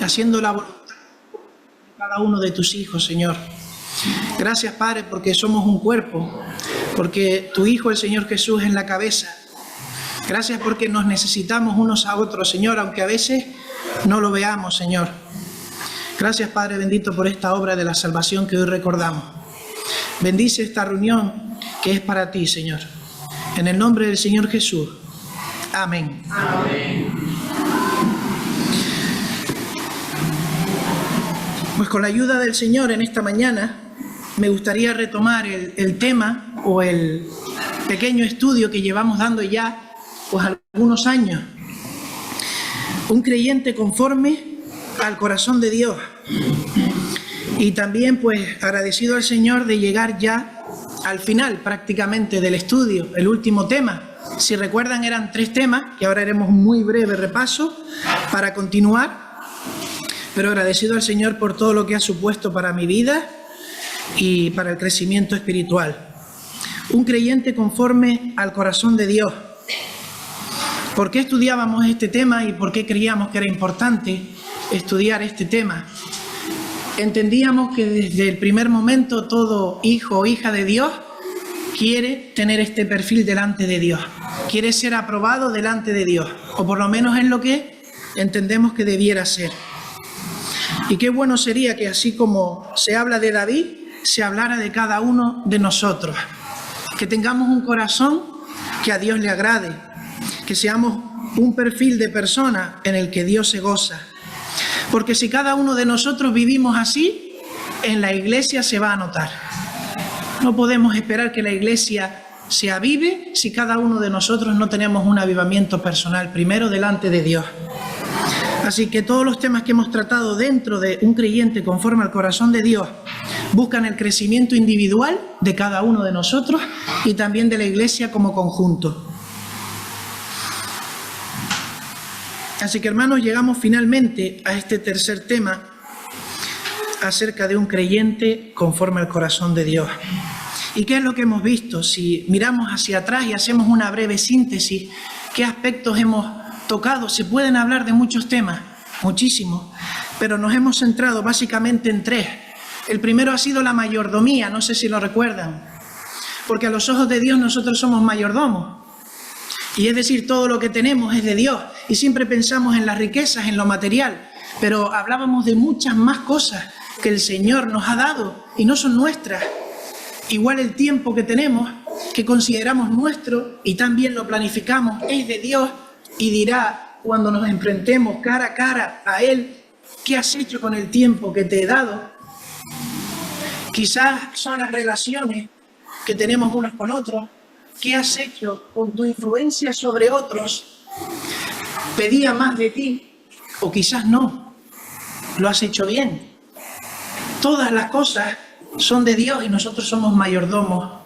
haciendo la voluntad de cada uno de tus hijos, Señor. Gracias, Padre, porque somos un cuerpo, porque tu Hijo, el Señor Jesús, es la cabeza. Gracias porque nos necesitamos unos a otros, Señor, aunque a veces no lo veamos, Señor. Gracias, Padre bendito, por esta obra de la salvación que hoy recordamos. Bendice esta reunión que es para ti, Señor. En el nombre del Señor Jesús. Amén. Amén. Pues con la ayuda del Señor en esta mañana me gustaría retomar el tema o el pequeño estudio que llevamos dando ya pues algunos años. Un creyente conforme al corazón de Dios. Y también pues agradecido al Señor de llegar ya al final prácticamente del estudio, el último tema. Si recuerdan eran 3 temas, que ahora haremos un muy breve repaso para continuar, pero agradecido al Señor por todo lo que ha supuesto para mi vida y para el crecimiento espiritual. Un creyente conforme al corazón de Dios. ¿Por qué estudiábamos este tema y por qué creíamos que era importante estudiar este tema? Entendíamos que desde el primer momento todo hijo o hija de Dios quiere tener este perfil delante de Dios, quiere ser aprobado delante de Dios, o por lo menos es lo que entendemos que debiera ser. Y qué bueno sería que así como se habla de David, se hablara de cada uno de nosotros, que tengamos un corazón que a Dios le agrade, que seamos un perfil de persona en el que Dios se goza. Porque si cada uno de nosotros vivimos así, en la iglesia se va a notar. No podemos esperar que la iglesia se avive si cada uno de nosotros no tenemos un avivamiento personal primero delante de Dios. Así que todos los temas que hemos tratado dentro de un creyente conforme al corazón de Dios buscan el crecimiento individual de cada uno de nosotros y también de la iglesia como conjunto. Así que, hermanos, llegamos finalmente a este tercer tema acerca de un creyente conforme al corazón de Dios. ¿Y qué es lo que hemos visto? Si miramos hacia atrás y hacemos una breve síntesis, ¿qué aspectos hemos tocado? Se pueden hablar de muchos temas, muchísimos, pero nos hemos centrado básicamente en 3. El primero ha sido la mayordomía, no sé si lo recuerdan, porque a los ojos de Dios nosotros somos mayordomos. Y es decir, todo lo que tenemos es de Dios. Y siempre pensamos en las riquezas, en lo material. Pero hablábamos de muchas más cosas que el Señor nos ha dado y no son nuestras. Igual el tiempo que tenemos, que consideramos nuestro y también lo planificamos, es de Dios. Y dirá, cuando nos enfrentemos cara a cara a Él, ¿qué has hecho con el tiempo que te he dado? Quizás son las relaciones que tenemos unos con otros. ¿Qué has hecho con tu influencia sobre otros? ¿Pedía más de ti? O quizás no. ¿Lo has hecho bien? Todas las cosas son de Dios y nosotros somos mayordomos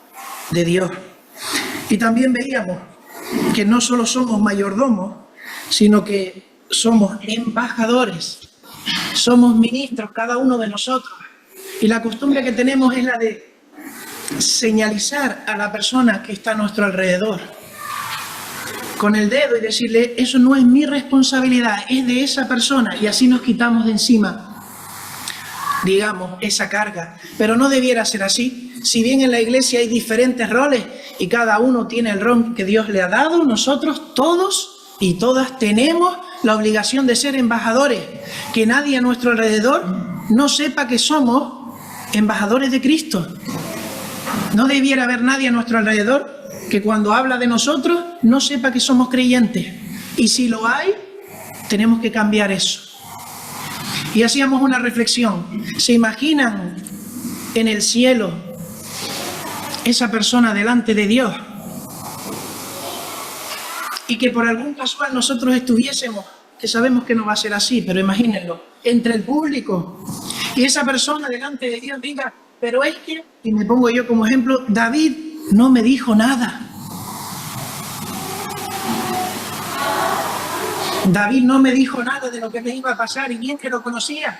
de Dios. Y también veíamos que no solo somos mayordomos, sino que somos embajadores. Somos ministros, cada uno de nosotros. Y la costumbre que tenemos es la de señalizar a la persona que está a nuestro alrededor con el dedo y decirle, eso no es mi responsabilidad, es de esa persona, y así nos quitamos de encima, digamos, esa carga. Pero no debiera ser así. Si bien en la iglesia hay diferentes roles y cada uno tiene el rol que Dios le ha dado, nosotros todos y todas tenemos la obligación de ser embajadores, que nadie a nuestro alrededor no sepa que somos embajadores de Cristo. No debiera haber nadie a nuestro alrededor que cuando habla de nosotros no sepa que somos creyentes. Y si lo hay, tenemos que cambiar eso. Y hacíamos una reflexión. ¿Se imaginan en el cielo esa persona delante de Dios? Y que por algún casual nosotros estuviésemos, que sabemos que no va a ser así, pero imagínenlo, entre el público, y esa persona delante de Dios diga, pero es que, y me pongo yo como ejemplo, David no me dijo nada. David no me dijo nada de lo que me iba a pasar y bien que lo conocía.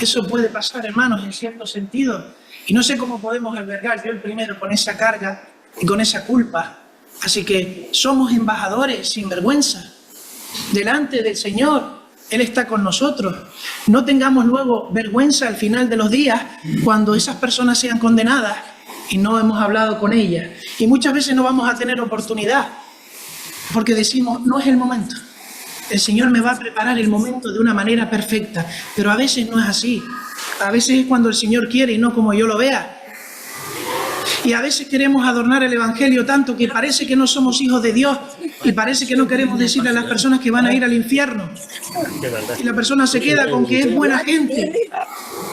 Eso puede pasar, hermanos, en cierto sentido. Y no sé cómo podemos albergar, yo el primero, con esa carga y con esa culpa. Así que somos embajadores sin vergüenza delante del Señor, Él está con nosotros. No tengamos luego vergüenza al final de los días cuando esas personas sean condenadas y no hemos hablado con ellas. Y muchas veces no vamos a tener oportunidad porque decimos, no es el momento. El Señor me va a preparar el momento de una manera perfecta, pero a veces no es así. A veces es cuando el Señor quiere y no como yo lo vea. Y a veces queremos adornar el Evangelio tanto que parece que no somos hijos de Dios y parece que no queremos decirle a las personas que van a ir al infierno. Y la persona se queda con que es buena gente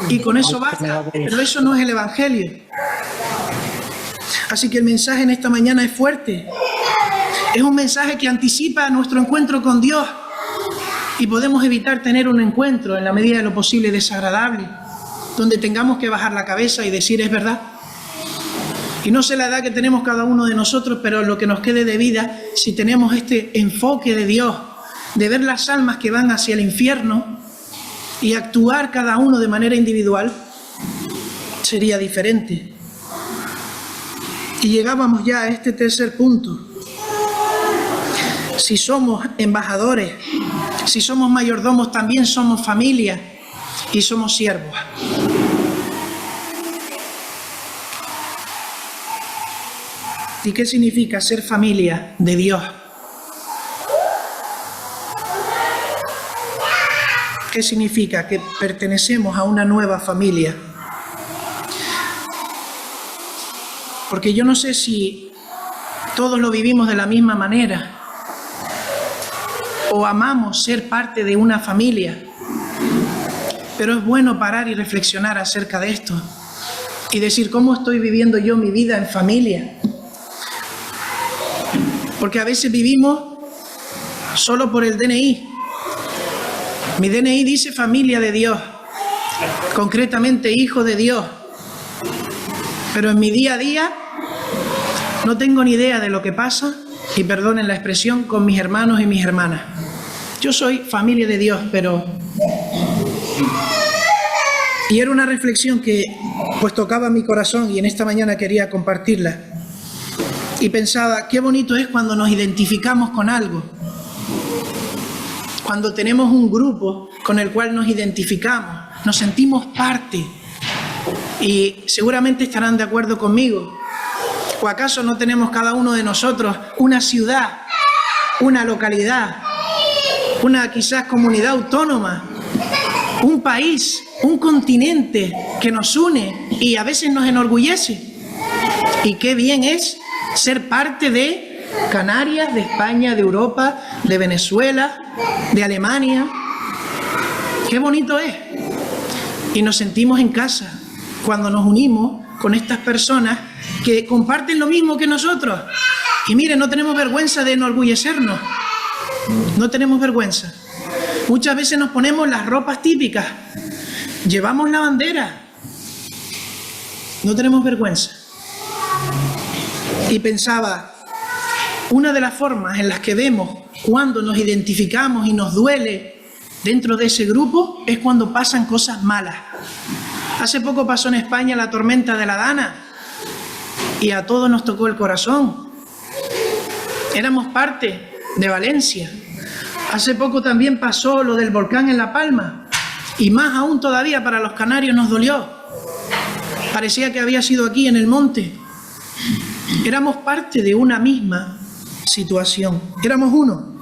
y con eso basta, pero eso no es el Evangelio. Así que el mensaje en esta mañana es fuerte. Es un mensaje que anticipa nuestro encuentro con Dios y podemos evitar tener un encuentro en la medida de lo posible desagradable, donde tengamos que bajar la cabeza y decir es verdad. Y no sé la edad que tenemos cada uno de nosotros, pero lo que nos quede de vida, si tenemos este enfoque de Dios, de ver las almas que van hacia el infierno y actuar cada uno de manera individual, sería diferente. Y llegábamos ya a este tercer punto. Si somos embajadores, si somos mayordomos, también somos familia y somos siervos. ¿Y qué significa ser familia de Dios? ¿Qué significa? Que pertenecemos a una nueva familia. Porque yo no sé si todos lo vivimos de la misma manera o amamos ser parte de una familia, pero es bueno parar y reflexionar acerca de esto y decir cómo estoy viviendo yo mi vida en familia. Porque a veces vivimos solo por el DNI. Mi DNI dice familia de Dios, concretamente hijo de Dios. Pero en mi día a día no tengo ni idea de lo que pasa, y perdonen la expresión, con mis hermanos y mis hermanas. Yo soy familia de Dios, pero... Y era una reflexión que pues tocaba mi corazón y en esta mañana quería compartirla. Y pensaba, qué bonito es cuando nos identificamos con algo. Cuando tenemos un grupo con el cual nos identificamos, nos sentimos parte. Y seguramente estarán de acuerdo conmigo. ¿O acaso no tenemos cada uno de nosotros una ciudad, una localidad, una quizás comunidad autónoma, un país, un continente que nos une y a veces nos enorgullece? Y qué bien es ser parte de Canarias, de España, de Europa, de Venezuela, de Alemania. Qué bonito es. Y nos sentimos en casa cuando nos unimos con estas personas que comparten lo mismo que nosotros. Y miren, no tenemos vergüenza de enorgullecernos. No tenemos vergüenza. Muchas veces nos ponemos las ropas típicas. Llevamos la bandera. No tenemos vergüenza. Y pensaba, una de las formas en las que vemos cuando nos identificamos y nos duele dentro de ese grupo es cuando pasan cosas malas. Hace poco pasó en España la tormenta de la Dana y a todos nos tocó el corazón. Éramos parte de Valencia. Hace poco también pasó lo del volcán en La Palma y más aún todavía para los canarios nos dolió. Parecía que había sido aquí en el monte. Éramos parte de una misma situación, éramos uno.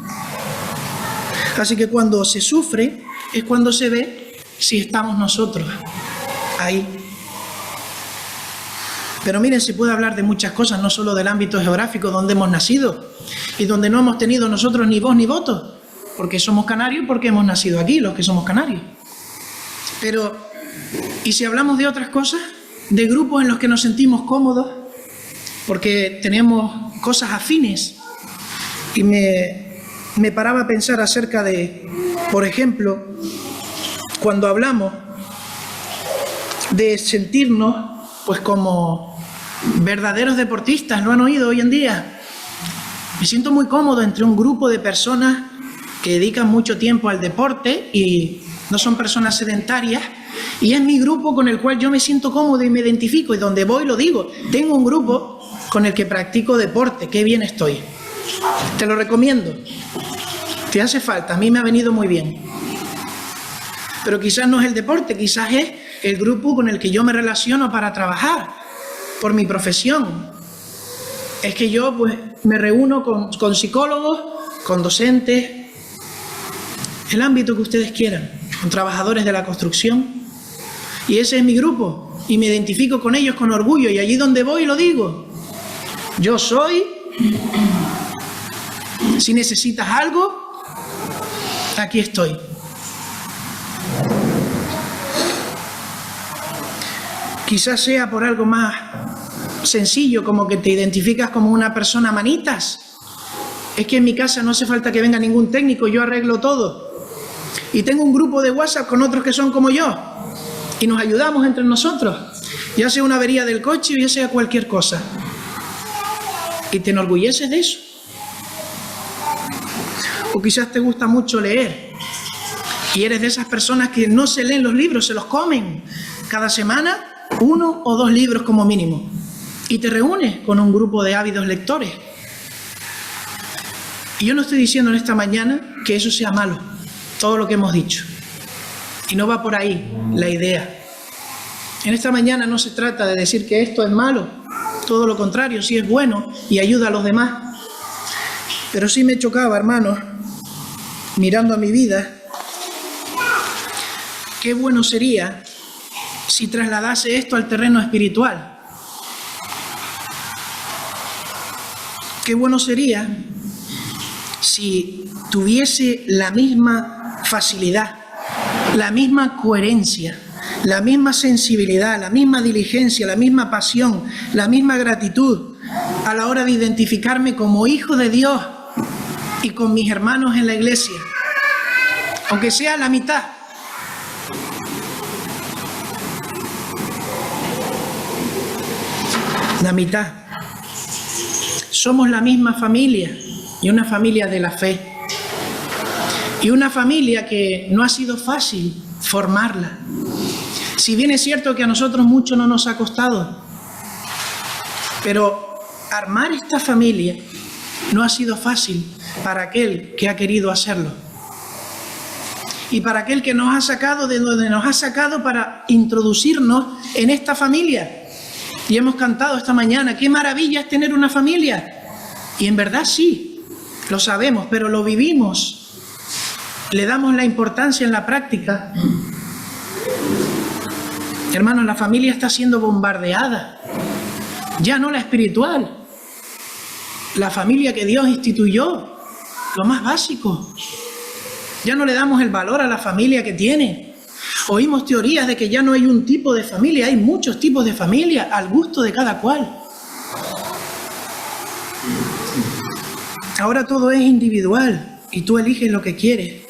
Así que cuando se sufre es cuando se ve si estamos nosotros ahí. Pero miren, se puede hablar de muchas cosas, no solo del ámbito geográfico donde hemos nacido y donde no hemos tenido nosotros ni voz ni voto, porque somos canarios, porque hemos nacido aquí, los que somos canarios. Pero, ¿y si hablamos de otras cosas? De grupos en los que nos sentimos cómodos, porque tenemos cosas afines. Y me paraba a pensar acerca de, por ejemplo, cuando hablamos de sentirnos pues como verdaderos deportistas, ¿lo han oído hoy en día? Me siento muy cómodo entre un grupo de personas que dedican mucho tiempo al deporte y no son personas sedentarias, y es mi grupo con el cual yo me siento cómodo y me identifico, y donde voy lo digo, tengo un grupo con el que practico deporte, qué bien estoy. Te lo recomiendo, te hace falta, a mí me ha venido muy bien. Pero quizás no es el deporte, quizás es el grupo con el que yo me relaciono para trabajar, por mi profesión. Es que yo pues me reúno con psicólogos, con docentes, el ámbito que ustedes quieran, con trabajadores de la construcción. Y ese es mi grupo, y me identifico con ellos con orgullo, y allí donde voy lo digo. Yo soy, si necesitas algo, aquí estoy. Quizás sea por algo más sencillo, como que te identificas como una persona manitas. Es que en mi casa no hace falta que venga ningún técnico, yo arreglo todo. Y tengo un grupo de WhatsApp con otros que son como yo. Y nos ayudamos entre nosotros. Ya sea una avería del coche o ya sea cualquier cosa. Y te enorgulleces de eso. O quizás te gusta mucho leer. Y eres de esas personas que no se leen los libros, se los comen. Cada semana 1 o 2 libros como mínimo. Y te reúnes con un grupo de ávidos lectores. Y yo no estoy diciendo en esta mañana que eso sea malo, todo lo que hemos dicho. Y no va por ahí la idea. En esta mañana no se trata de decir que esto es malo, todo lo contrario, sí es bueno y ayuda a los demás. Pero sí me chocaba, hermanos, mirando a mi vida, qué bueno sería si trasladase esto al terreno espiritual. Qué bueno sería si tuviese la misma facilidad, la misma coherencia, la misma sensibilidad, la misma diligencia, la misma pasión, la misma gratitud a la hora de identificarme como hijo de Dios y con mis hermanos en la iglesia, aunque sea la mitad. La mitad. Somos la misma familia y una familia de la fe. Y una familia que no ha sido fácil formarla. Si bien es cierto que a nosotros mucho no nos ha costado, pero armar esta familia no ha sido fácil para aquel que ha querido hacerlo. Y para aquel que nos ha sacado de donde nos ha sacado para introducirnos en esta familia. Y hemos cantado esta mañana, qué maravilla es tener una familia. Y en verdad sí, lo sabemos, pero lo vivimos. Le damos la importancia en la práctica. Hermanos, la familia está siendo bombardeada. Ya no la espiritual. La familia que Dios instituyó, lo más básico. Ya no le damos el valor a la familia que tiene. Oímos teorías de que ya no hay un tipo de familia, hay muchos tipos de familia, al gusto de cada cual. Ahora todo es individual y tú eliges lo que quieres.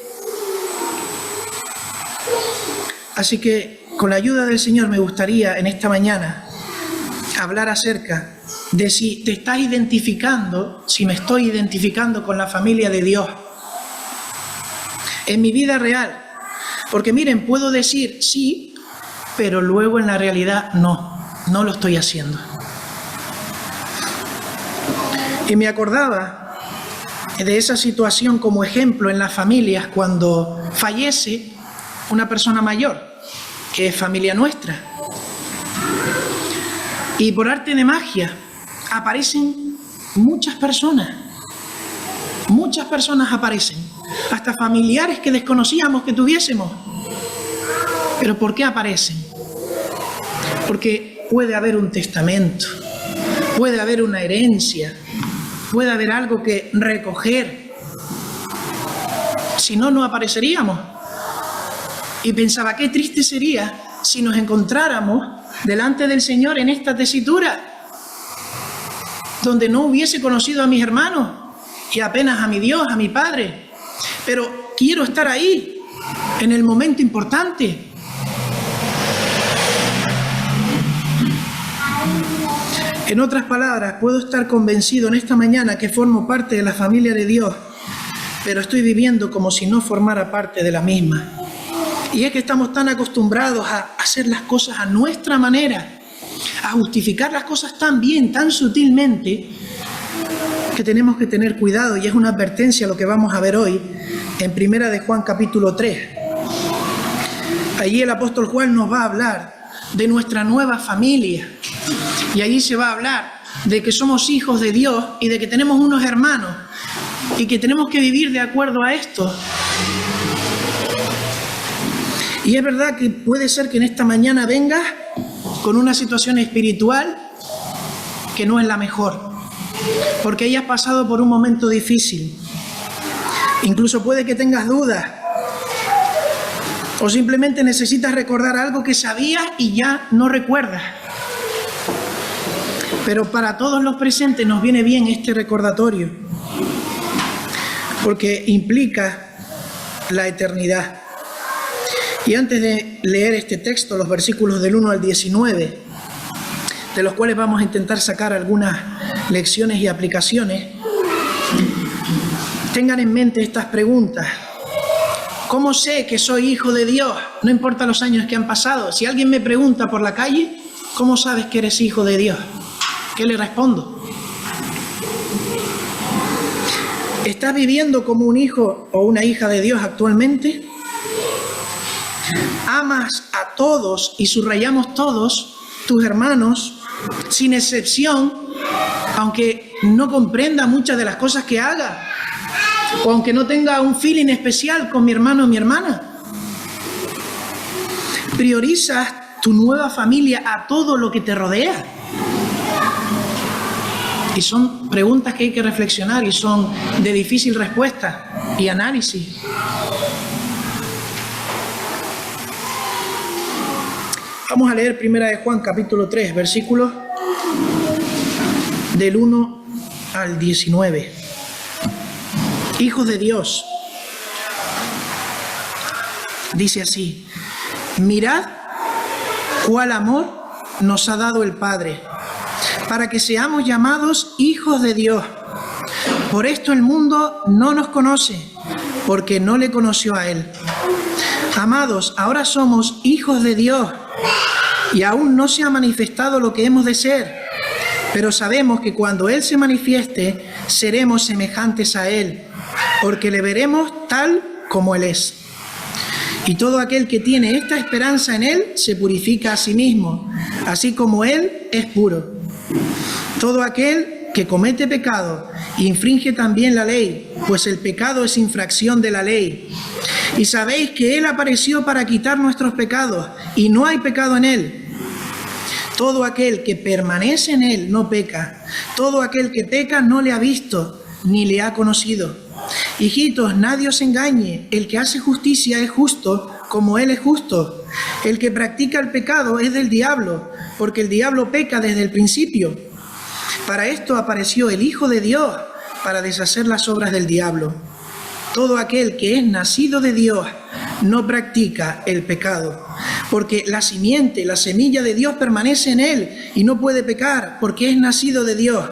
Así que con la ayuda del Señor me gustaría en esta mañana hablar acerca de si te estás identificando, si me estoy identificando con la familia de Dios en mi vida real. Porque miren, puedo decir sí, pero luego en la realidad no lo estoy haciendo. Y me acordaba de esa situación como ejemplo en las familias cuando fallece una persona mayor, que es familia nuestra. Y por arte de magia aparecen muchas personas aparecen, hasta familiares que desconocíamos que tuviésemos. ¿Pero por qué aparecen? Porque puede haber un testamento, puede haber una herencia, puede haber algo que recoger. Si no, no apareceríamos. Y pensaba, qué triste sería si nos encontráramos delante del Señor en esta tesitura, donde no hubiese conocido a mis hermanos y apenas a mi Dios, a mi Padre. Pero quiero estar ahí, en el momento importante. En otras palabras, puedo estar convencido en esta mañana que formo parte de la familia de Dios, pero estoy viviendo como si no formara parte de la misma. Y es que estamos tan acostumbrados a hacer las cosas a nuestra manera, a justificar las cosas tan bien, tan sutilmente, que tenemos que tener cuidado. Y es una advertencia lo que vamos a ver hoy en 1 de Juan capítulo 3. Allí el apóstol Juan nos va a hablar de nuestra nueva familia. Y allí se va a hablar de que somos hijos de Dios y de que tenemos unos hermanos y que tenemos que vivir de acuerdo a esto. Y es verdad que puede ser que en esta mañana vengas con una situación espiritual que no es la mejor, porque hayas pasado por un momento difícil. Incluso puede que tengas dudas, o simplemente necesitas recordar algo que sabías y ya no recuerdas. Pero para todos los presentes nos viene bien este recordatorio, porque implica la eternidad. Y antes de leer este texto, los versículos del 1 al 19, de los cuales vamos a intentar sacar algunas lecciones y aplicaciones, tengan en mente estas preguntas. ¿Cómo sé que soy hijo de Dios? No importa los años que han pasado. Si alguien me pregunta por la calle, ¿cómo sabes que eres hijo de Dios? ¿Qué le respondo? ¿Estás viviendo como un hijo o una hija de Dios actualmente? ¿Amas a todos, y subrayamos todos, tus hermanos, sin excepción, aunque no comprenda muchas de las cosas que haga, o aunque no tenga un feeling especial con mi hermano o mi hermana? ¿Priorizas tu nueva familia a todo lo que te rodea? Y son preguntas que hay que reflexionar y son de difícil respuesta y análisis. Vamos a leer 1 de Juan, capítulo 3, versículos del 1 al 19. Hijos de Dios, dice así: mirad cuál amor nos ha dado el Padre, para que seamos llamados hijos de Dios. Por esto el mundo no nos conoce, porque no le conoció a Él. Amados, ahora somos hijos de Dios, y aún no se ha manifestado lo que hemos de ser, pero sabemos que cuando Él se manifieste, seremos semejantes a Él, porque le veremos tal como Él es. Y todo aquel que tiene esta esperanza en Él se purifica a sí mismo, así como Él es puro. Todo aquel que comete pecado infringe también la ley, pues el pecado es infracción de la ley. Y sabéis que Él apareció para quitar nuestros pecados, y no hay pecado en Él. Todo aquel que permanece en Él no peca. Todo aquel que peca no le ha visto, ni le ha conocido. Hijitos, nadie os engañe. El que hace justicia es justo, como Él es justo. El que practica el pecado es del diablo, porque el diablo peca desde el principio. Para esto apareció el Hijo de Dios, para deshacer las obras del diablo. Todo aquel que es nacido de Dios no practica el pecado, porque la simiente, la semilla de Dios permanece en él y no puede pecar, porque es nacido de Dios.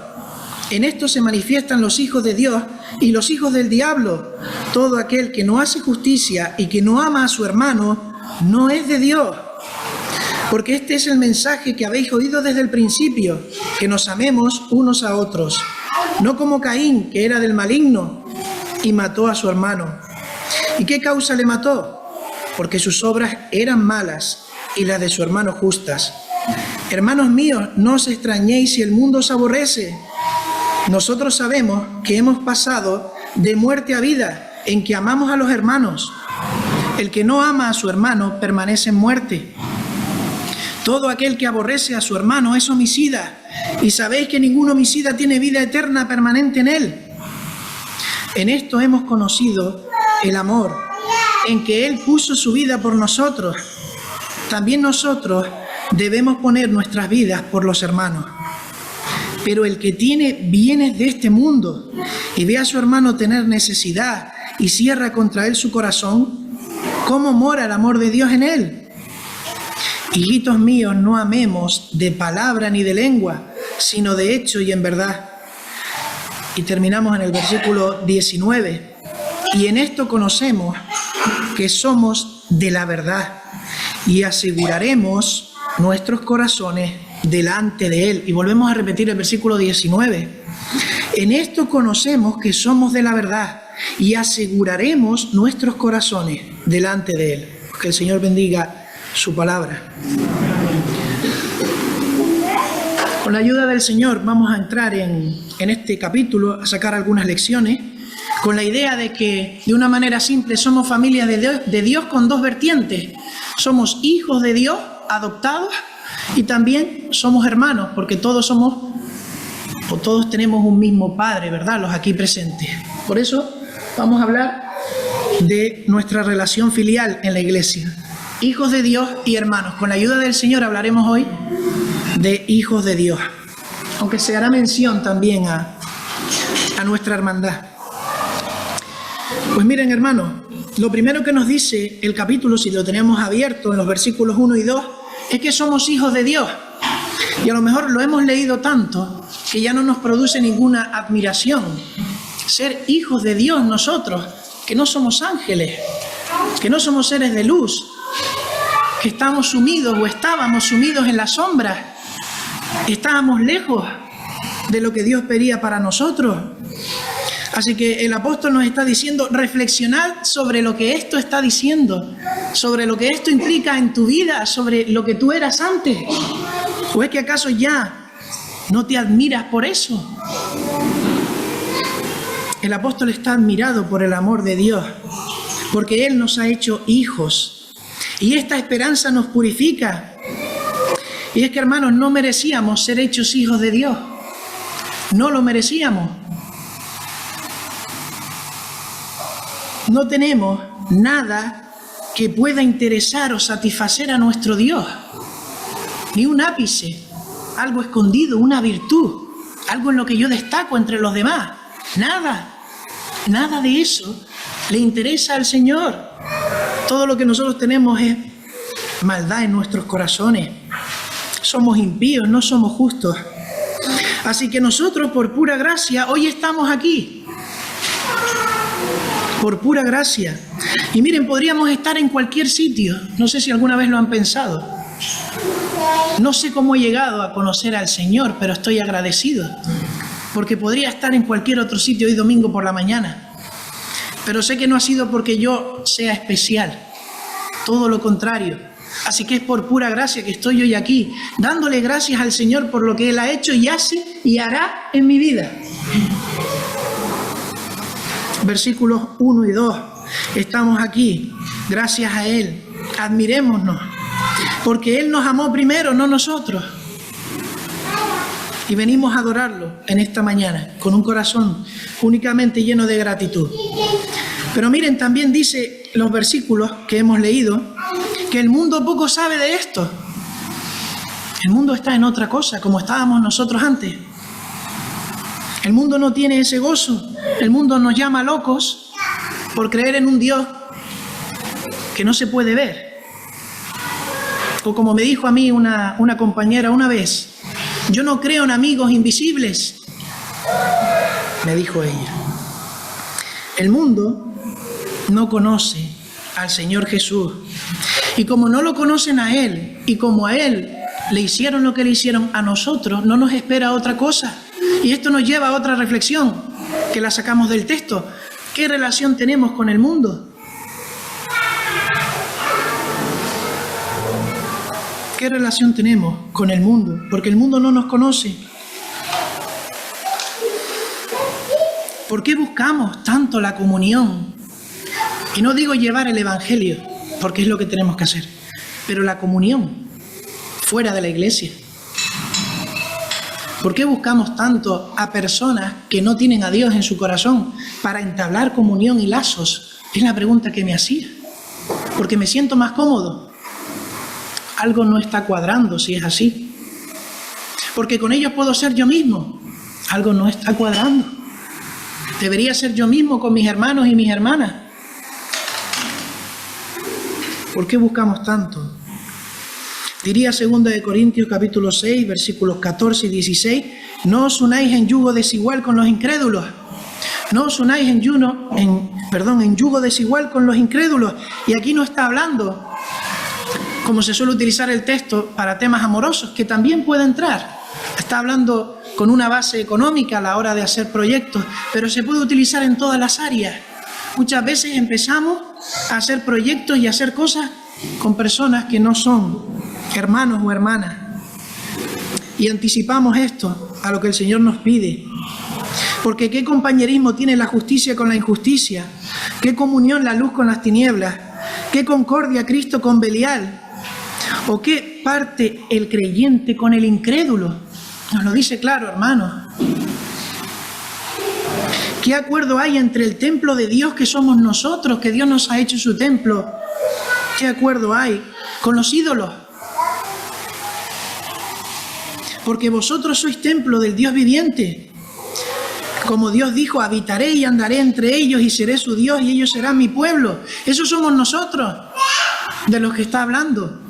En esto se manifiestan los hijos de Dios y los hijos del diablo. Todo aquel que no hace justicia y que no ama a su hermano no es de Dios. Porque este es el mensaje que habéis oído desde el principio, que nos amemos unos a otros, no como Caín, que era del maligno y mató a su hermano. ¿Y qué causa le mató? Porque sus obras eran malas y las de su hermano justas. Hermanos míos, no os extrañéis si el mundo os aborrece. Nosotros sabemos que hemos pasado de muerte a vida, en que amamos a los hermanos. El que no ama a su hermano permanece en muerte. Todo aquel que aborrece a su hermano es homicida, y sabéis que ningún homicida tiene vida eterna permanente en él. En esto hemos conocido el amor, en que Él puso su vida por nosotros. También nosotros debemos poner nuestras vidas por los hermanos. Pero el que tiene bienes de este mundo y ve a su hermano tener necesidad y cierra contra él su corazón, ¿cómo mora el amor de Dios en él? Hijitos míos, no amemos de palabra ni de lengua, sino de hecho y en verdad. Y terminamos en el versículo 19. Y en esto conocemos que somos de la verdad y aseguraremos nuestros corazones delante de Él. Y volvemos a repetir el versículo 19. En esto conocemos que somos de la verdad y aseguraremos nuestros corazones delante de Él. Que el Señor bendiga su palabra. Con la ayuda del Señor vamos a entrar en este capítulo, a sacar algunas lecciones, con la idea de que, de una manera simple, somos familia de Dios con dos vertientes. Somos hijos de Dios, adoptados, y también somos hermanos, porque todos tenemos un mismo Padre, ¿verdad? Los aquí presentes. Por eso vamos a hablar de nuestra relación filial en la iglesia. Hijos de Dios y hermanos. Con la ayuda del Señor hablaremos hoy de hijos de Dios, aunque se hará mención también a nuestra hermandad. Pues miren, hermanos, lo primero que nos dice el capítulo, si lo tenemos abierto en los versículos 1 y 2, es que somos hijos de Dios. Y a lo mejor lo hemos leído tanto que ya no nos produce ninguna admiración. Ser hijos de Dios nosotros, que no somos ángeles, que no somos seres de luz, que estamos sumidos o estábamos sumidos en las sombras, estábamos lejos de lo que Dios pedía para nosotros. Así que el apóstol nos está diciendo, reflexionad sobre lo que esto está diciendo, sobre lo que esto implica en tu vida, sobre lo que tú eras antes. ¿O es que acaso ya no te admiras por eso? El apóstol está admirado por el amor de Dios, porque Él nos ha hecho hijos. Y esta esperanza nos purifica. Y es que, hermanos, no merecíamos ser hechos hijos de Dios. No lo merecíamos. No tenemos nada que pueda interesar o satisfacer a nuestro Dios. Ni un ápice, algo escondido, una virtud, algo en lo que yo destaco entre los demás. Nada de eso le interesa al Señor. Todo lo que nosotros tenemos es maldad en nuestros corazones. Somos impíos, no somos justos. Así que nosotros, por pura gracia, hoy estamos aquí. Por pura gracia. Y miren, podríamos estar en cualquier sitio. No sé si alguna vez lo han pensado. No sé cómo he llegado a conocer al Señor, pero estoy agradecido. Porque podría estar en cualquier otro sitio hoy domingo por la mañana. Pero sé que no ha sido porque yo sea especial. Todo lo contrario. Así que es por pura gracia que estoy hoy aquí, dándole gracias al Señor por lo que Él ha hecho y hace y hará en mi vida. Versículos 1 y 2. Estamos aquí, gracias a Él. Admirémonos, porque Él nos amó primero, no nosotros. Y venimos a adorarlo en esta mañana, con un corazón únicamente lleno de gratitud. Pero miren, también dice los versículos que hemos leído, que el mundo poco sabe de esto. El mundo está en otra cosa, como estábamos nosotros antes. El mundo no tiene ese gozo. El mundo nos llama locos por creer en un Dios que no se puede ver. O como me dijo a mí una compañera una vez, yo no creo en amigos invisibles, me dijo ella. El mundo no conoce al Señor Jesús. Y como no lo conocen a Él, y como a Él le hicieron lo que le hicieron a nosotros, no nos espera otra cosa. Y esto nos lleva a otra reflexión, que la sacamos del texto. ¿Qué relación tenemos con el mundo? ¿Qué relación tenemos con el mundo? Porque el mundo no nos conoce. ¿Por qué buscamos tanto la comunión? Y no digo llevar el Evangelio, porque es lo que tenemos que hacer, pero la comunión fuera de la iglesia. ¿Por qué buscamos tanto a personas que no tienen a Dios en su corazón para entablar comunión y lazos? Es la pregunta que me hacía. Porque me siento más cómodo. Algo no está cuadrando si es así. Porque con ellos puedo ser yo mismo. Algo no está cuadrando. Debería ser yo mismo con mis hermanos y mis hermanas. ¿Por qué buscamos tanto? Diría 2 de Corintios capítulo 6, versículos 14 y 16, no os unáis en yugo desigual con los incrédulos. No os unáis en yugo desigual con los incrédulos. Y aquí no está hablando, como se suele utilizar el texto para temas amorosos, que también puede entrar. Está hablando con una base económica a la hora de hacer proyectos, pero se puede utilizar en todas las áreas. Muchas veces empezamos a hacer proyectos y a hacer cosas con personas que no son hermanos o hermanas y anticipamos esto a lo que el Señor nos pide. Porque ¿qué compañerismo tiene la justicia con la injusticia? ¿Qué comunión la luz con las tinieblas? ¿Qué concordia Cristo con Belial? ¿O qué parte el creyente con el incrédulo? Nos lo dice claro, hermanos. ¿Qué acuerdo hay entre el templo de Dios que somos nosotros, que Dios nos ha hecho su templo? ¿Qué acuerdo hay con los ídolos? Porque vosotros sois templo del Dios viviente. Como Dios dijo, habitaré y andaré entre ellos y seré su Dios y ellos serán mi pueblo. Esos somos nosotros, de los que está hablando.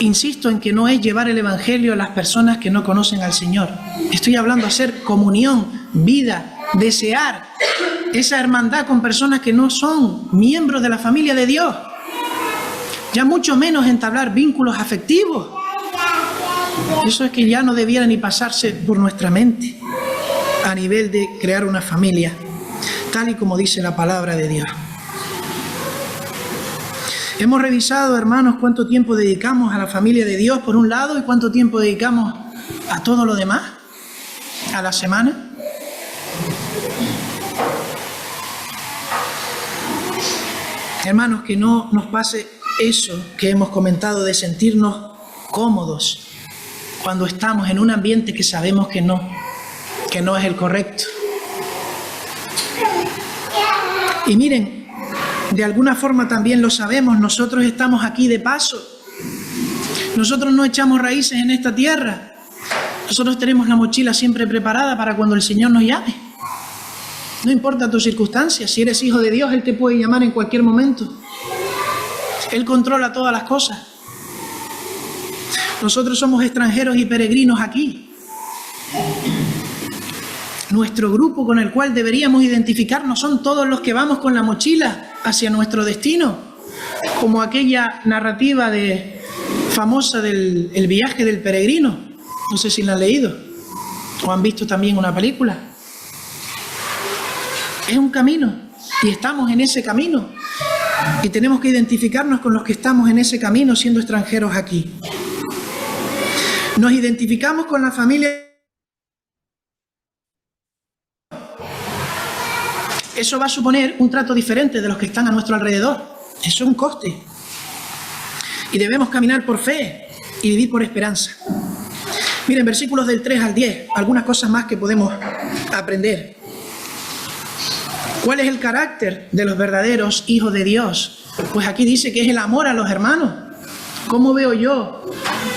Insisto en que no es llevar el Evangelio a las personas que no conocen al Señor. Estoy hablando de hacer comunión, vida, desear esa hermandad con personas que no son miembros de la familia de Dios. Ya mucho menos entablar vínculos afectivos. Eso es que ya no debiera ni pasarse por nuestra mente a nivel de crear una familia, tal y como dice la palabra de Dios. Hemos revisado, hermanos, cuánto tiempo dedicamos a la familia de Dios por un lado y cuánto tiempo dedicamos a todo lo demás, a la semana. Hermanos, que no nos pase eso que hemos comentado de sentirnos cómodos cuando estamos en un ambiente que sabemos que no es el correcto. Y miren, de alguna forma también lo sabemos, nosotros estamos aquí de paso. Nosotros no echamos raíces en esta tierra. Nosotros tenemos la mochila siempre preparada para cuando el Señor nos llame. No importa tus circunstancias, si eres hijo de Dios, Él te puede llamar en cualquier momento. Él controla todas las cosas. Nosotros somos extranjeros y peregrinos aquí. Nuestro grupo con el cual deberíamos identificarnos son todos los que vamos con la mochila hacia nuestro destino, como aquella narrativa famosa del viaje del peregrino. No sé si la han leído o han visto también una película. Es un camino y estamos en ese camino y tenemos que identificarnos con los que estamos en ese camino siendo extranjeros aquí. Nos identificamos con la familia. Eso va a suponer un trato diferente de los que están a nuestro alrededor. Eso es un coste. Y debemos caminar por fe y vivir por esperanza. Miren, versículos del 3 al 10, algunas cosas más que podemos aprender. ¿Cuál es el carácter de los verdaderos hijos de Dios? Pues aquí dice que es el amor a los hermanos. ¿Cómo veo yo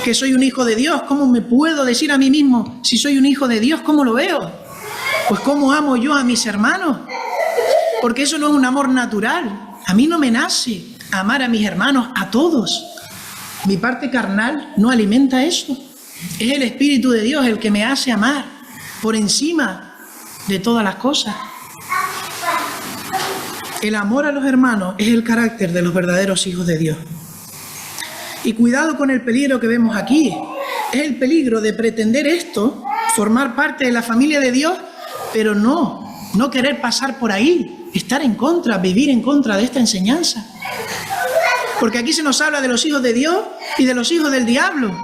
que soy un hijo de Dios? ¿Cómo me puedo decir a mí mismo si soy un hijo de Dios? ¿Cómo lo veo? Pues ¿cómo amo yo a mis hermanos? Porque eso no es un amor natural. A mí no me nace amar a mis hermanos, a todos. Mi parte carnal no alimenta eso. Es el Espíritu de Dios el que me hace amar por encima de todas las cosas. El amor a los hermanos es el carácter de los verdaderos hijos de Dios. Y cuidado con el peligro que vemos aquí. Es el peligro de pretender esto, formar parte de la familia de Dios, pero no querer pasar por ahí, estar en contra, vivir en contra de esta enseñanza. Porque aquí se nos habla de los hijos de Dios y de los hijos del diablo.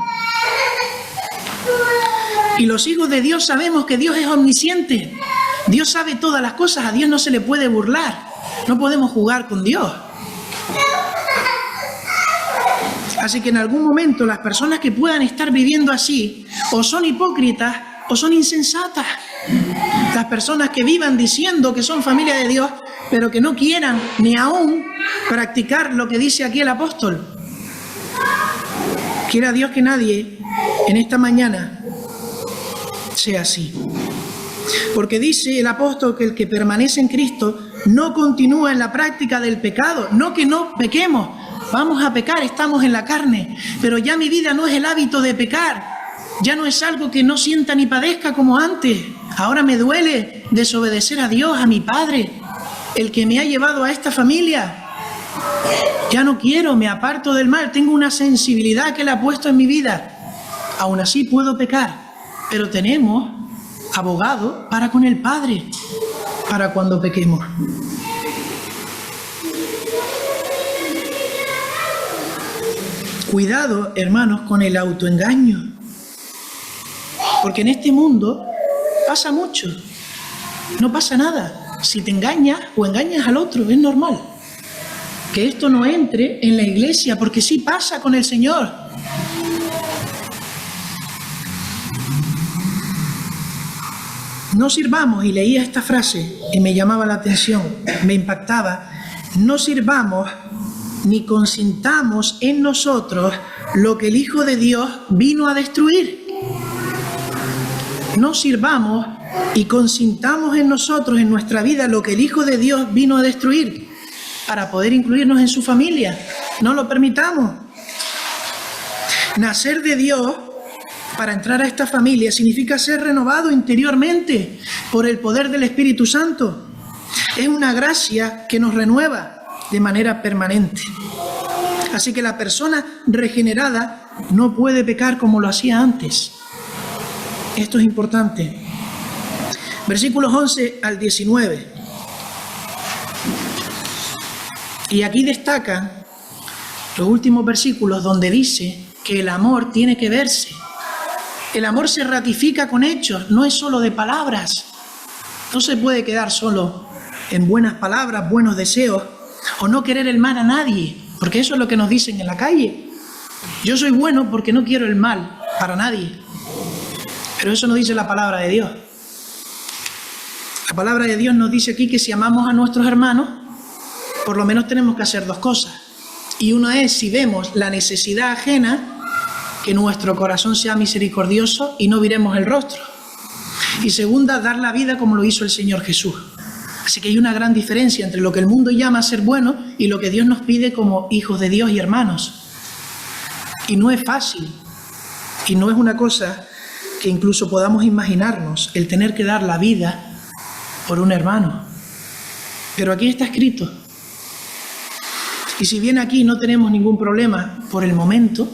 Y los hijos de Dios sabemos que Dios es omnisciente. Dios sabe todas las cosas, a Dios no se le puede burlar. No podemos jugar con Dios. Así que en algún momento las personas que puedan estar viviendo así, o son hipócritas o son insensatas. Las personas que vivan diciendo que son familia de Dios, pero que no quieran ni aún practicar lo que dice aquí el apóstol. Quiera Dios que nadie en esta mañana sea así. Porque dice el apóstol que el que permanece en Cristo no continúa en la práctica del pecado. No que no pequemos, vamos a pecar, estamos en la carne, pero ya mi vida no es el hábito de pecar. Ya no es algo que no sienta ni padezca como antes. Ahora me duele desobedecer a Dios, a mi Padre, el que me ha llevado a esta familia. Ya no quiero, me aparto del mal. Tengo una sensibilidad que Él ha puesto en mi vida. Aún así puedo pecar, pero tenemos abogado para con el Padre, para cuando pequemos. Cuidado, hermanos, con el autoengaño. Porque en este mundo pasa mucho. No pasa nada. Si te engañas o engañas al otro, es normal. Que esto no entre en la iglesia, porque sí pasa con el Señor. No sirvamos, y leía esta frase y me llamaba la atención, me impactaba, no sirvamos ni consintamos en nosotros lo que el Hijo de Dios vino a destruir. No sirvamos y consintamos en nosotros, en nuestra vida, lo que el Hijo de Dios vino a destruir para poder incluirnos en su familia. No lo permitamos. Nacer de Dios para entrar a esta familia significa ser renovado interiormente por el poder del Espíritu Santo. Es una gracia que nos renueva de manera permanente. Así que la persona regenerada no puede pecar como lo hacía antes. Esto es importante. Versículos 11 al 19. Y aquí destacan los últimos versículos donde dice que el amor tiene que verse. El amor se ratifica con hechos, no es solo de palabras. No se puede quedar solo en buenas palabras, buenos deseos, o no querer el mal a nadie, porque eso es lo que nos dicen en la calle. Yo soy bueno porque no quiero el mal para nadie. Pero eso no dice la palabra de Dios. La palabra de Dios nos dice aquí que si amamos a nuestros hermanos, por lo menos tenemos que hacer dos cosas. Y una es, si vemos la necesidad ajena, que nuestro corazón sea misericordioso y no viremos el rostro. Y segunda, dar la vida como lo hizo el Señor Jesús. Así que hay una gran diferencia entre lo que el mundo llama ser bueno y lo que Dios nos pide como hijos de Dios y hermanos. Y no es fácil. Y no es una cosa que incluso podamos imaginarnos, el tener que dar la vida por un hermano. Pero aquí está escrito. Y si bien aquí no tenemos ningún problema por el momento,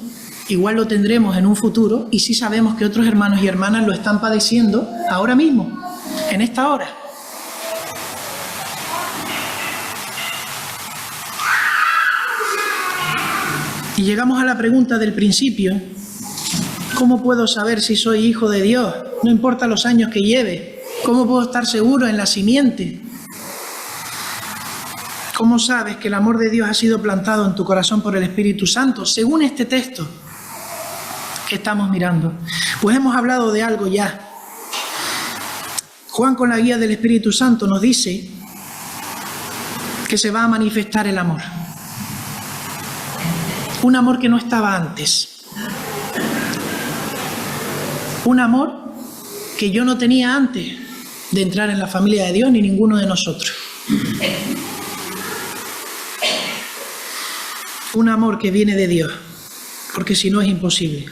igual lo tendremos en un futuro, y sí sabemos que otros hermanos y hermanas lo están padeciendo ahora mismo, en esta hora. Y llegamos a la pregunta del principio: ¿cómo puedo saber si soy hijo de Dios? No importa los años que lleve. ¿Cómo puedo estar seguro en la simiente? ¿Cómo sabes que el amor de Dios ha sido plantado en tu corazón por el Espíritu Santo? Según este texto que estamos mirando, pues hemos hablado de algo ya. Juan, con la guía del Espíritu Santo, nos dice que se va a manifestar el amor. Un amor que no estaba antes. Un amor que yo no tenía antes de entrar en la familia de Dios, ni ninguno de nosotros. Un amor que viene de Dios, porque si no es imposible.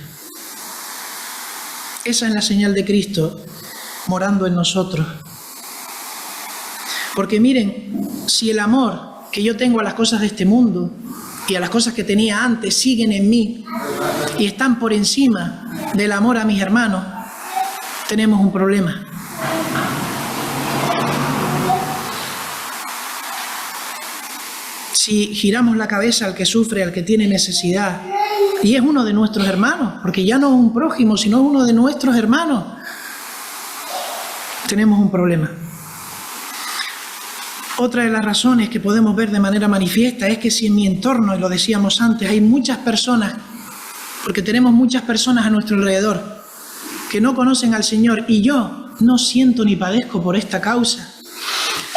Esa es la señal de Cristo morando en nosotros. Porque miren, si el amor que yo tengo a las cosas de este mundo y a las cosas que tenía antes siguen en mí y están por encima del amor a mis hermanos, tenemos un problema. Si giramos la cabeza al que sufre, al que tiene necesidad, y es uno de nuestros hermanos, porque ya no es un prójimo, sino uno de nuestros hermanos, tenemos un problema. Otra de las razones que podemos ver de manera manifiesta es que si en mi entorno, y lo decíamos antes, hay muchas personas, porque tenemos muchas personas a nuestro alrededor que no conocen al Señor, y yo no siento ni padezco por esta causa,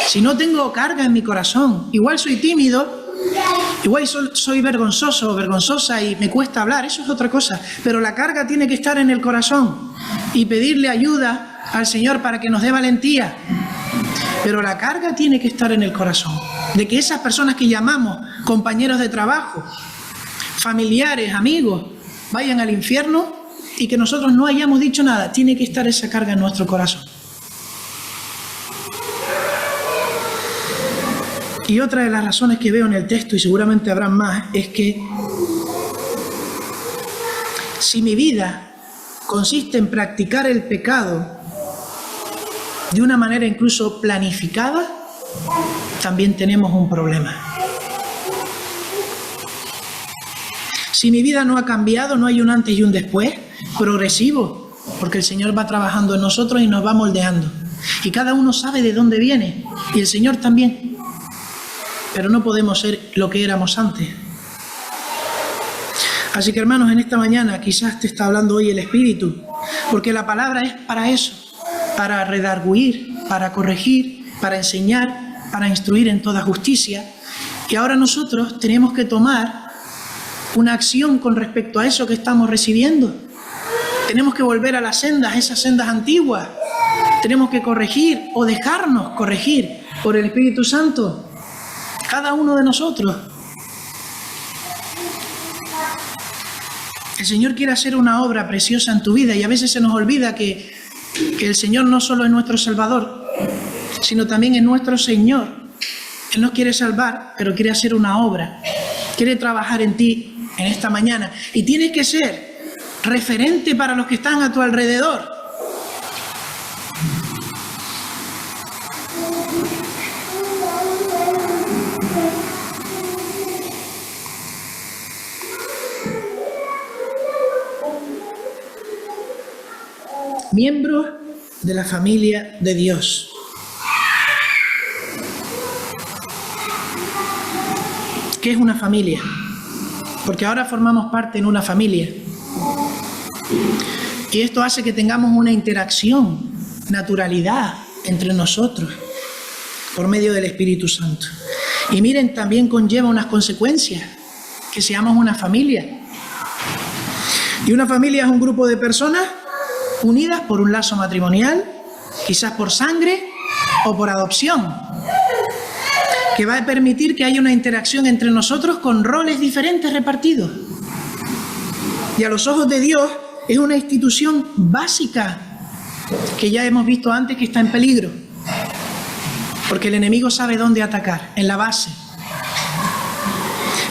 si no tengo carga en mi corazón, igual soy tímido, igual soy vergonzoso o vergonzosa y me cuesta hablar, eso es otra cosa, pero la carga tiene que estar en el corazón y pedirle ayuda al Señor para que nos dé valentía. Pero la carga tiene que estar en el corazón, de que esas personas que llamamos compañeros de trabajo, familiares, amigos, vayan al infierno y que nosotros no hayamos dicho nada. Tiene que estar esa carga en nuestro corazón. Y otra de las razones que veo en el texto, y seguramente habrán más, es que si mi vida consiste en practicar el pecado de una manera incluso planificada, también tenemos un problema. Si mi vida no ha cambiado, no hay un antes y un después, progresivo, porque el Señor va trabajando en nosotros y nos va moldeando. Y cada uno sabe de dónde viene, y el Señor también. Pero no podemos ser lo que éramos antes. Así que, hermanos, en esta mañana quizás te está hablando hoy el Espíritu, porque la palabra es para eso, para redarguir, para corregir, para enseñar, para instruir en toda justicia. Y ahora nosotros tenemos que tomar una acción con respecto a eso que estamos recibiendo. Tenemos que volver a las sendas, esas sendas antiguas. Tenemos que corregir o dejarnos corregir por el Espíritu Santo. Cada uno de nosotros. El Señor quiere hacer una obra preciosa en tu vida y a veces se nos olvida que el Señor no solo es nuestro Salvador, sino también es nuestro Señor. Él nos quiere salvar, pero quiere hacer una obra. Quiere trabajar en ti en esta mañana. Y tienes que ser referente para los que están a tu alrededor. Miembros de la familia de Dios. ¿Qué es una familia? Porque ahora formamos parte en una familia. Y esto hace que tengamos una interacción, naturalidad entre nosotros, por medio del Espíritu Santo. Y miren, también conlleva unas consecuencias, que seamos una familia. Y una familia es un grupo de personas unidas por un lazo matrimonial, quizás por sangre o por adopción, que va a permitir que haya una interacción entre nosotros con roles diferentes repartidos. Y a los ojos de Dios es una institución básica que ya hemos visto antes que está en peligro, porque el enemigo sabe dónde atacar, en la base.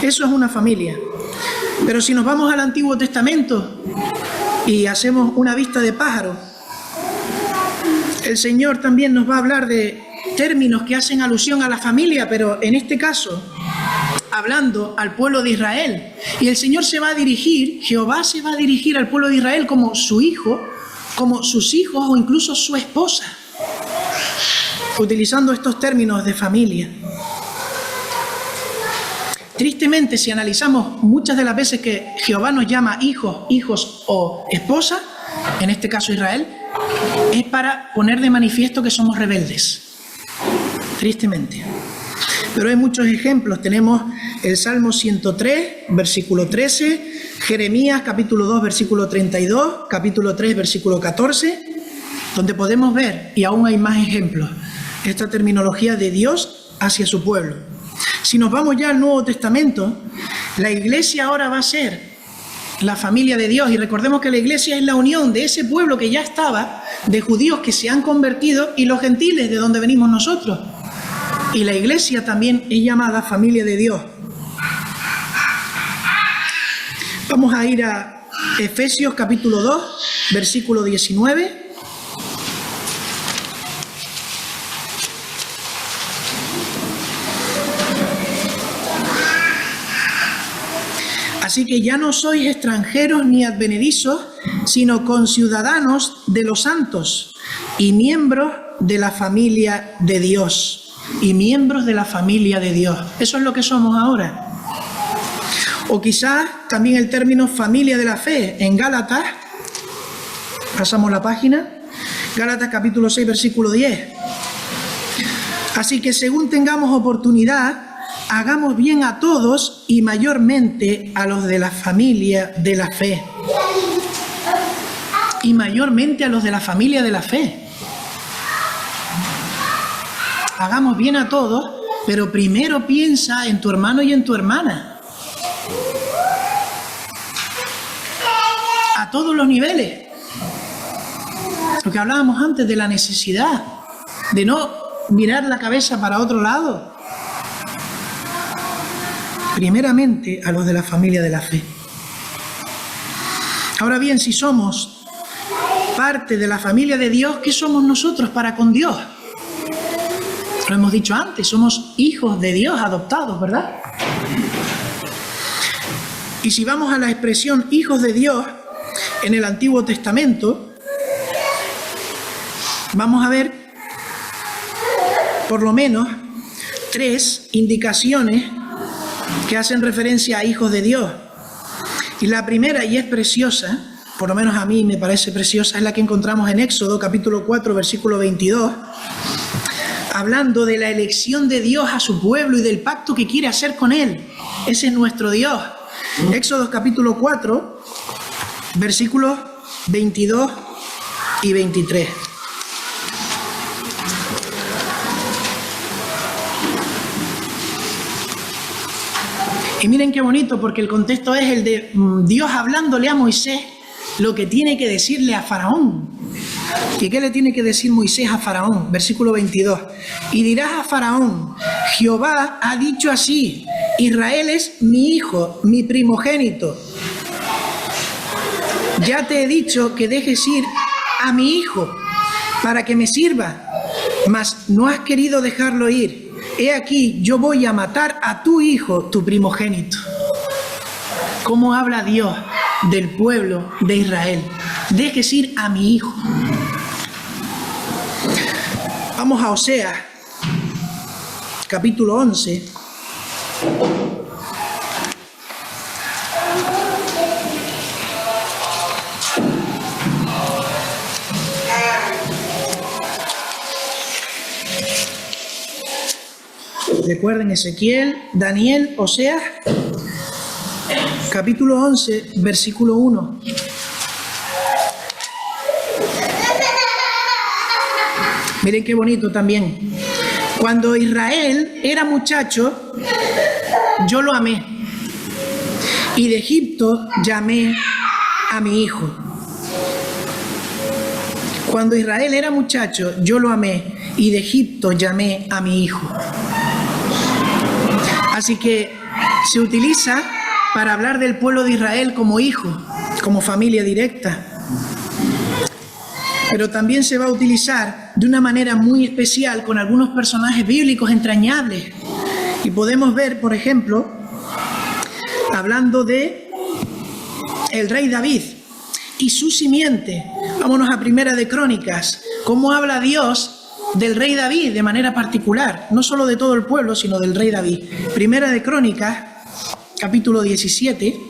Eso es una familia. Pero si nos vamos al Antiguo Testamento y hacemos una vista de pájaro, el Señor también nos va a hablar de términos que hacen alusión a la familia, pero en este caso hablando al pueblo de Israel. Y el Señor se va a dirigir, Jehová se va a dirigir al pueblo de Israel como su hijo, como sus hijos o incluso su esposa, utilizando estos términos de familia. Tristemente, si analizamos muchas de las veces que Jehová nos llama hijos, hijos o esposa, en este caso Israel, es para poner de manifiesto que somos rebeldes. Tristemente. Pero hay muchos ejemplos. Tenemos el Salmo 103, versículo 13, Jeremías capítulo 2, versículo 32, capítulo 3, versículo 14, donde podemos ver, y aún hay más ejemplos, esta terminología de Dios hacia su pueblo. Si nos vamos ya al Nuevo Testamento, la iglesia ahora va a ser la familia de Dios. Y recordemos que la iglesia es la unión de ese pueblo que ya estaba, de judíos que se han convertido y los gentiles de donde venimos nosotros. Y la iglesia también es llamada familia de Dios. Vamos a ir a Efesios capítulo 2, versículo 19. Así que ya no sois extranjeros ni advenedizos, sino conciudadanos de los santos y miembros de la familia de Dios. Y miembros de la familia de Dios. Eso es lo que somos ahora. O quizás también el término familia de la fe en Gálatas. Pasamos la página. Gálatas capítulo 6, versículo 10. Así que según tengamos oportunidad, hagamos bien a todos y mayormente a los de la familia de la fe. Y mayormente a los de la familia de la fe. Hagamos bien a todos, pero primero piensa en tu hermano y en tu hermana. A todos los niveles. Lo que hablábamos antes de la necesidad de no mirar la cabeza para otro lado. Primeramente a los de la familia de la fe. Ahora bien, si somos parte de la familia de Dios, ¿qué somos nosotros para con Dios? Lo hemos dicho antes, somos hijos de Dios adoptados, ¿verdad? Y si vamos a la expresión hijos de Dios en el Antiguo Testamento, vamos a ver por lo menos 3 indicaciones que hacen referencia a hijos de Dios. Y la primera, y es preciosa, por lo menos a mí me parece preciosa, es la que encontramos en Éxodo capítulo 4, versículo 22, hablando de la elección de Dios a su pueblo y del pacto que quiere hacer con él. Ese es nuestro Dios. Éxodo capítulo 4, versículos 22 y 23. Y miren qué bonito, porque el contexto es el de Dios hablándole a Moisés lo que tiene que decirle a Faraón. ¿Y qué le tiene que decir Moisés a Faraón? Versículo 22. Y dirás a Faraón: Jehová ha dicho así, Israel es mi hijo, mi primogénito. Ya te he dicho que dejes ir a mi hijo para que me sirva, mas no has querido dejarlo ir. He aquí, yo voy a matar a tu hijo, tu primogénito. ¿Cómo habla Dios del pueblo de Israel? Dejes ir a mi hijo. Vamos a Oseas, capítulo 11. Recuerden Ezequiel, Daniel, Oseas, capítulo 11, versículo 1. Miren qué bonito también. Cuando Israel era muchacho, yo lo amé. Y de Egipto llamé a mi hijo. Cuando Israel era muchacho, yo lo amé. Y de Egipto llamé a mi hijo. Así que se utiliza para hablar del pueblo de Israel como hijo, como familia directa. Pero también se va a utilizar de una manera muy especial con algunos personajes bíblicos entrañables. Y podemos ver, por ejemplo, hablando de el rey David y su simiente. Vámonos a Primera de Crónicas. ¿Cómo habla Dios del rey David de manera particular? No solo de todo el pueblo, sino del rey David. Primera de Crónicas, capítulo 17.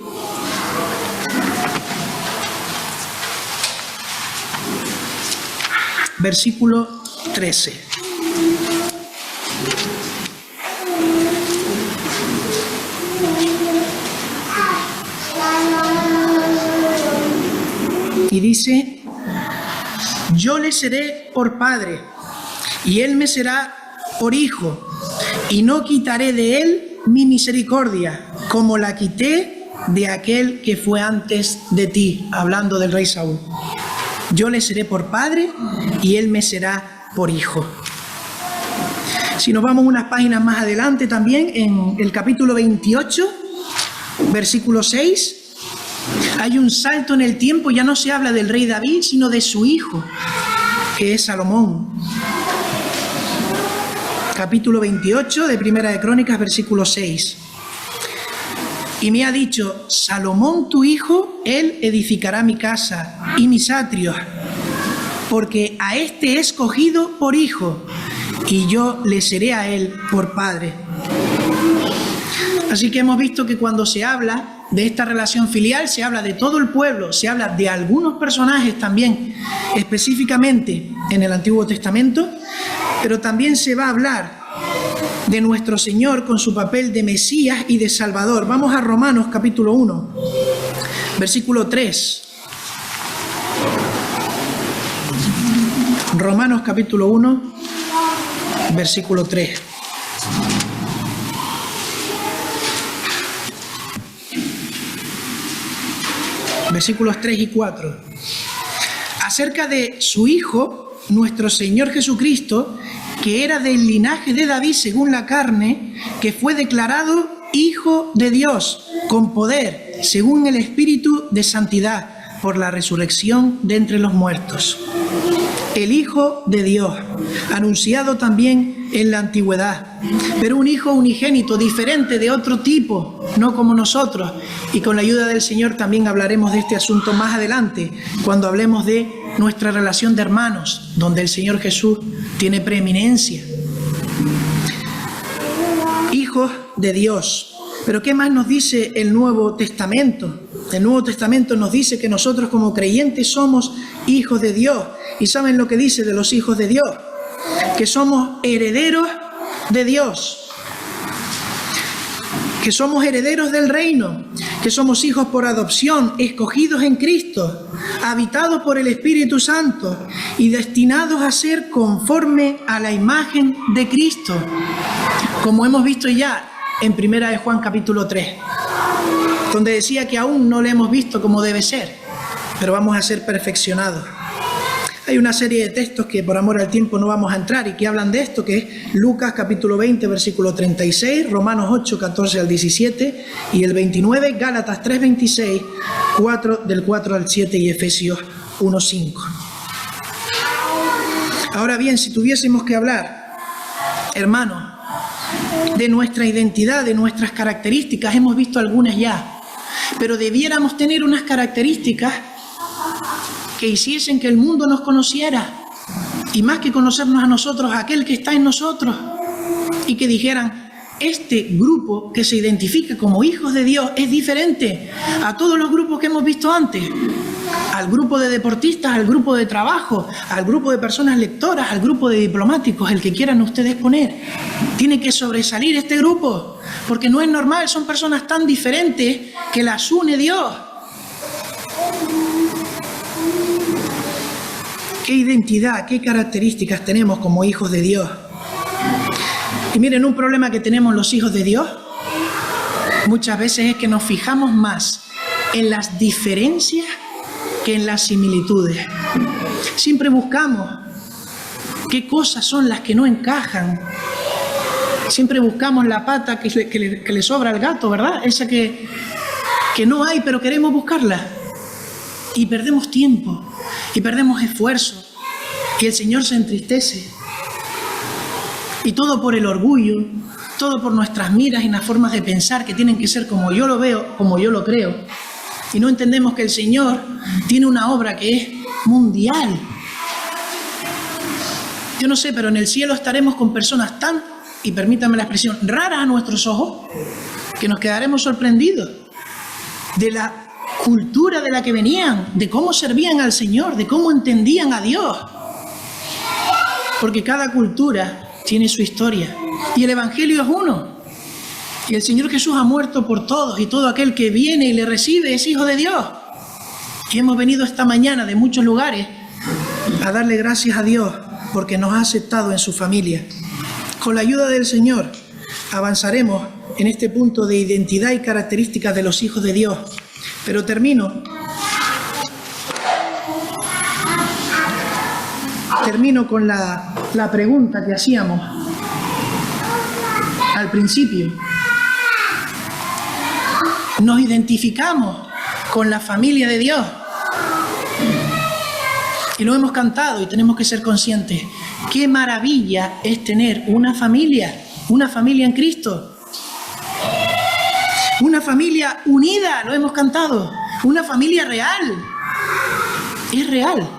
Versículo 13. Y dice: yo le seré por padre, y él me será por hijo, y no quitaré de él mi misericordia, como la quité de aquel que fue antes de ti, hablando del rey Saúl. Yo le seré por padre, y él me será por hijo. Si nos vamos unas páginas más adelante también, en el capítulo 28, versículo 6, hay un salto en el tiempo. Ya no se habla del rey David, sino de su hijo, que es Salomón. Capítulo 28 de Primera de Crónicas, versículo 6. Y me ha dicho: Salomón tu hijo, él edificará mi casa y mis atrios, porque a este he escogido por hijo, y yo le seré a él por padre. Así que hemos visto que cuando se habla de esta relación filial, se habla de todo el pueblo, se habla de algunos personajes también, específicamente en el Antiguo Testamento, pero también se va a hablar de nuestro Señor con su papel de Mesías y de Salvador. Vamos a Romanos capítulo 1, versículo 3. Romanos capítulo 1, versículo 3. Versículos 3 y 4. Acerca de su Hijo, nuestro Señor Jesucristo, que era del linaje de David según la carne, que fue declarado Hijo de Dios, con poder, según el Espíritu de santidad, por la resurrección de entre los muertos. El Hijo de Dios, anunciado también en la antigüedad, pero un Hijo unigénito, diferente, de otro tipo, no como nosotros. Y con la ayuda del Señor también hablaremos de este asunto más adelante, cuando hablemos de nuestra relación de hermanos, donde el Señor Jesús tiene preeminencia. Hijos de Dios. Pero ¿qué más nos dice el Nuevo Testamento? El Nuevo Testamento nos dice que nosotros como creyentes somos hijos de Dios. ¿Y saben lo que dice de los hijos de Dios? Que somos herederos de Dios, que somos herederos del reino, que somos hijos por adopción, escogidos en Cristo, habitados por el Espíritu Santo y destinados a ser conforme a la imagen de Cristo, como hemos visto ya en 1 de Juan capítulo 3, donde decía que aún no le hemos visto como debe ser, pero vamos a ser perfeccionados. Hay una serie de textos que por amor al tiempo no vamos a entrar y que hablan de esto, que es Lucas capítulo 20, versículo 36, Romanos 8, 14 al 17 y el 29, Gálatas 3, 26, del 4 al 7 y Efesios 1, 5. Ahora bien, si tuviésemos que hablar, hermanos, de nuestra identidad, de nuestras características, hemos visto algunas ya, pero debiéramos tener unas características que hiciesen que el mundo nos conociera, y más que conocernos a nosotros, a aquel que está en nosotros, y que dijeran, este grupo que se identifica como hijos de Dios es diferente a todos los grupos que hemos visto antes, al grupo de deportistas, al grupo de trabajo, al grupo de personas lectoras, al grupo de diplomáticos, el que quieran ustedes poner. Tiene que sobresalir este grupo, porque no es normal, son personas tan diferentes que las une Dios. ¿Qué identidad, qué características tenemos como hijos de Dios? Y miren, un problema que tenemos los hijos de Dios muchas veces es que nos fijamos más en las diferencias que en las similitudes. Siempre buscamos qué cosas son las que no encajan. Siempre buscamos la pata que le sobra al gato, ¿verdad? Esa que no hay, pero queremos buscarla. Y perdemos tiempo, y perdemos esfuerzo, y el Señor se entristece. Y todo por el orgullo, todo por nuestras miras y las formas de pensar que tienen que ser como yo lo veo, como yo lo creo. Y no entendemos que el Señor tiene una obra que es mundial. Yo no sé, pero en el cielo estaremos con personas tan, y permítanme la expresión, raras a nuestros ojos, que nos quedaremos sorprendidos de la cultura de la que venían, de cómo servían al Señor, de cómo entendían a Dios. Porque cada cultura tiene su historia y el Evangelio es uno. Y el Señor Jesús ha muerto por todos y todo aquel que viene y le recibe es hijo de Dios. Y hemos venido esta mañana de muchos lugares a darle gracias a Dios porque nos ha aceptado en su familia. Con la ayuda del Señor avanzaremos en este punto de identidad y características de los hijos de Dios. Pero termino con la pregunta que hacíamos al principio. ¿Nos identificamos con la familia de Dios? Y lo hemos cantado y tenemos que ser conscientes. ¡Qué maravilla es tener una familia en Cristo! Una familia unida, lo hemos cantado. Una familia real. Es real.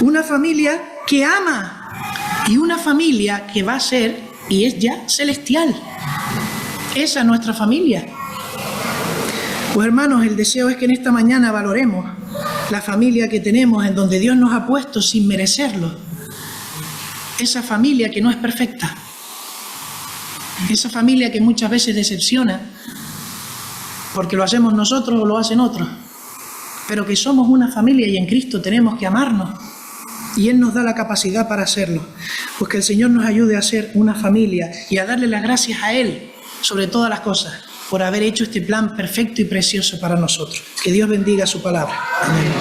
Una familia que ama. Y una familia que va a ser y es ya celestial. Esa es nuestra familia. Pues hermanos, el deseo es que en esta mañana valoremos la familia que tenemos, en donde Dios nos ha puesto sin merecerlo. Esa familia que no es perfecta. Esa familia que muchas veces decepciona, porque lo hacemos nosotros o lo hacen otros, pero que somos una familia y en Cristo tenemos que amarnos, y Él nos da la capacidad para hacerlo. Pues que el Señor nos ayude a ser una familia y a darle las gracias a Él, sobre todas las cosas, por haber hecho este plan perfecto y precioso para nosotros. Que Dios bendiga su palabra. Amén.